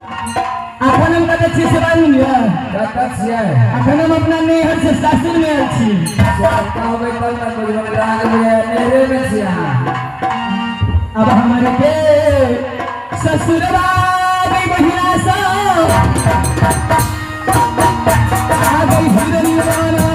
अखन हम कत छी से बानी है कत छियै अखन हम अपना नैहर से सासुर में आयल छी कहबै तब न कोई राग में नैहरे में छी अहाँ अब हमारे के ससुरवा गई बहिरा सा आ गई हिरनियाना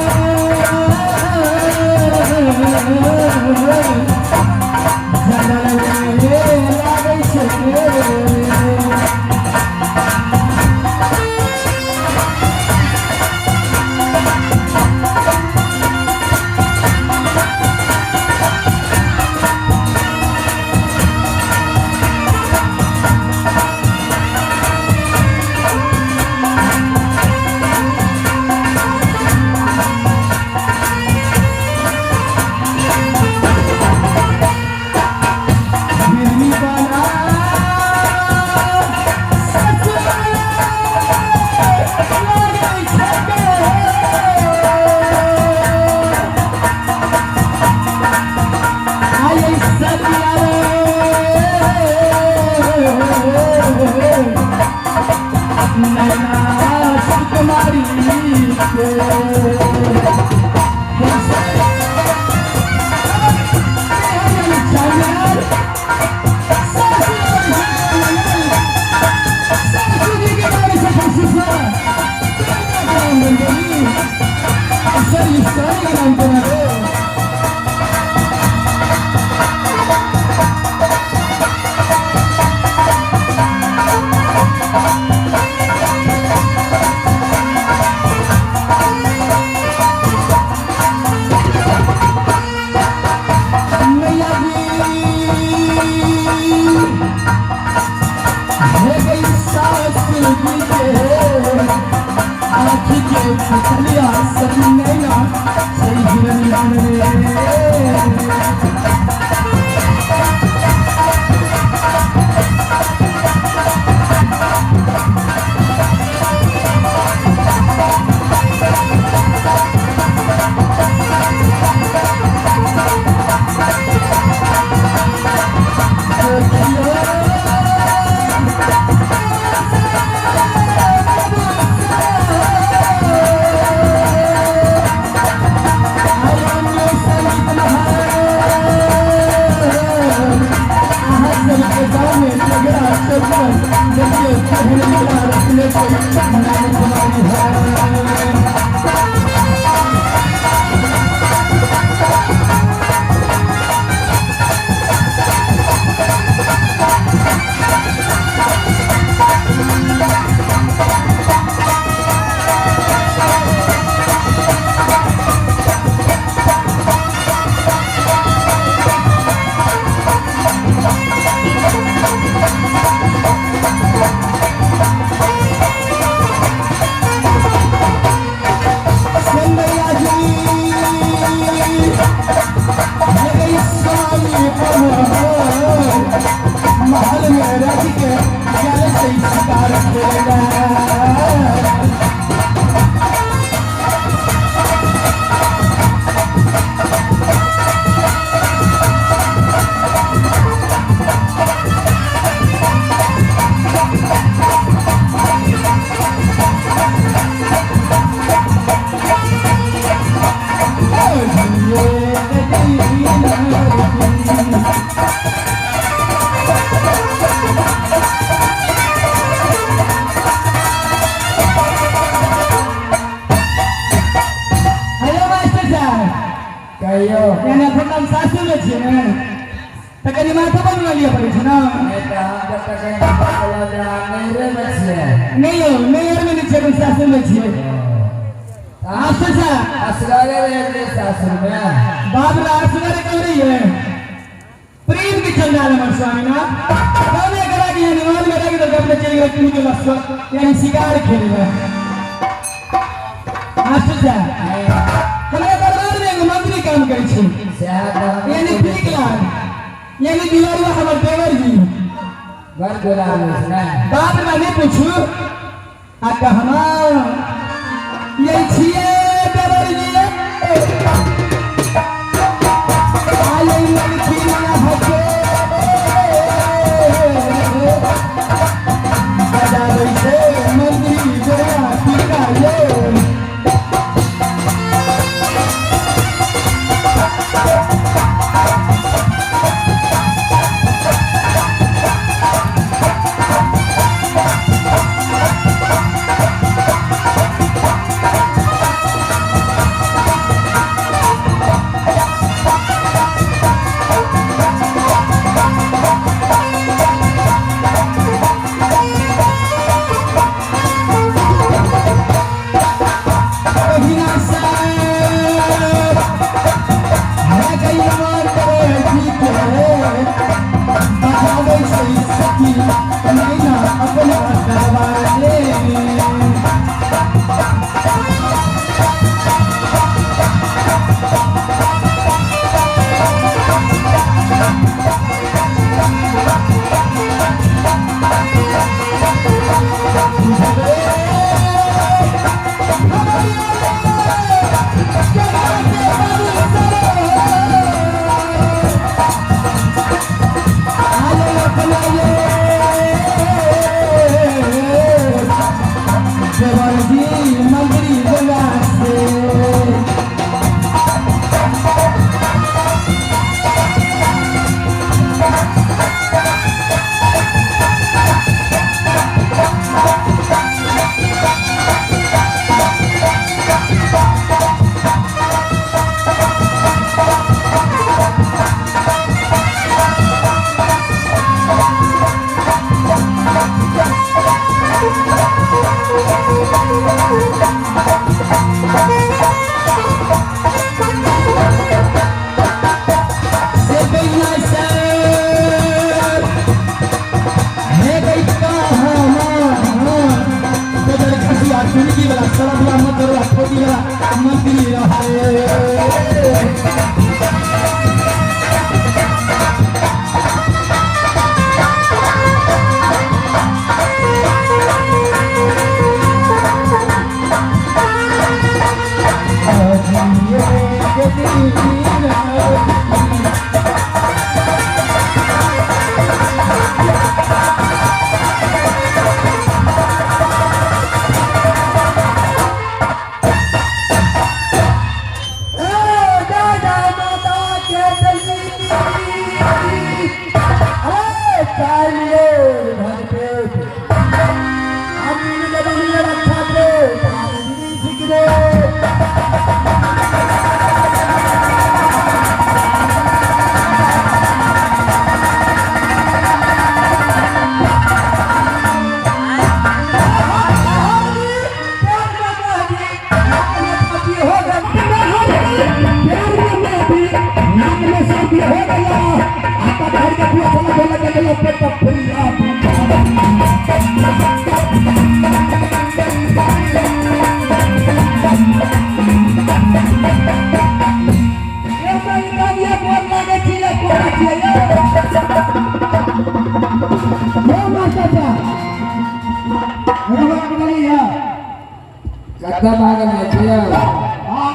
कथा भागल जाते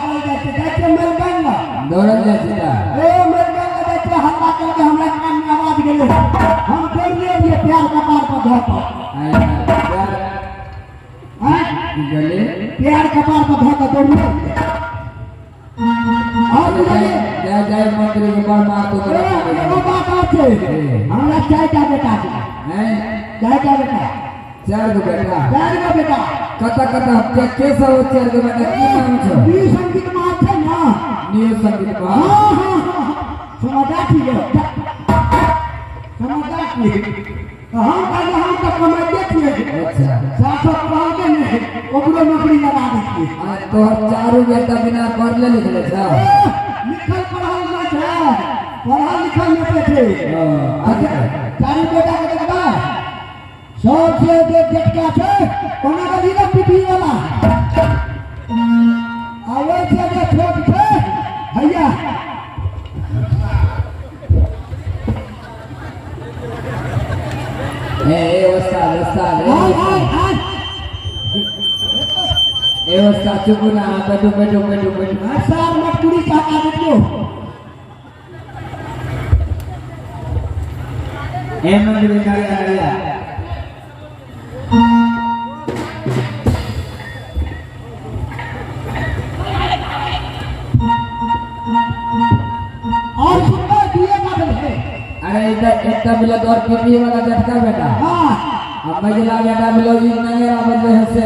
दौड़ल जाते हम कर लिए प्यार का पार पर धोखा गले प्यार का पार पर धोखा तोड़िए और जय जय मंत्री के बार मार तो एगो बात आछे हमरा चाय का बेटा हैं चाय का बेटा चार गो बेटा चार का बेटा कथा कथा के सब चार गो बेटा की नाम छो ई संगीत में आछे ना न्यू संगीत बा हां समाजा ठीक है समाजा ठीक हम कहले हम तो कमाई देखिए अच्छा सासो पाओगे नहीं ओकरो नौकरी लगा दीजिए आ तो चारों बेटा बिना पढ़ ले लिखले छ लिखल पढ़ल ना है पढ़ल लिखल नहीं थे चारों बेटा के देखबा सबसे देख झटका छे कोना गली ना पीपी वाला आवे छे जे छोट छे भैया ए उस्ताद हाय ए उस्ताद चुप ना बैठो सार मत पूरी चाका दो ए मंदिर का गया और सुनबा दिए का है अरे इधर एकटा मिला और पीपी वाला झटका बेटा हां अब मजला बेटा मिलो ई नहीं आबत है से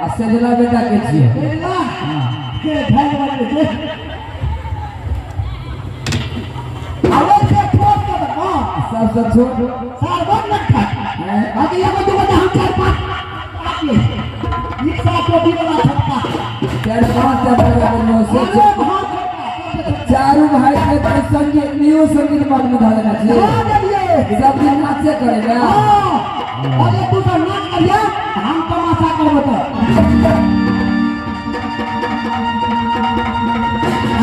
असजला बेटा के छिए बेला के भाई वाले के आवे से छोट के बता सबसे छोट सार बन रखा है बाकी ये को बता हम चार पांच रिक्शा को भी वाला छक्का चार पांच बेटा में से चारों भाई के तो संगीत न्यू संगीत मत में डालना चाहिए सब दिन नाचे करेगा अरे तू तो नाच करिया हम तमाशा करबो तो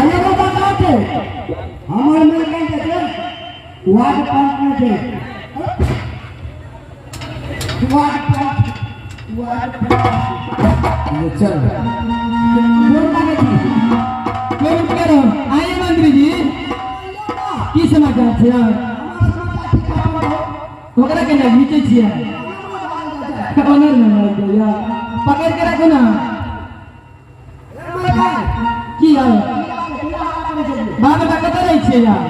अरे वो बता के हमारे मिल गए थे वार्ड पंच में थे वार्ड पंच ये चल बोल लगे जी कोई करो आइए मंत्री जी की समाचार छे ओकरा के ना नीचे छिए ऑनर में मार दे यार पकड़ के रखो ना की यार बाबा का कत रही छे यार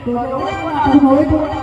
तो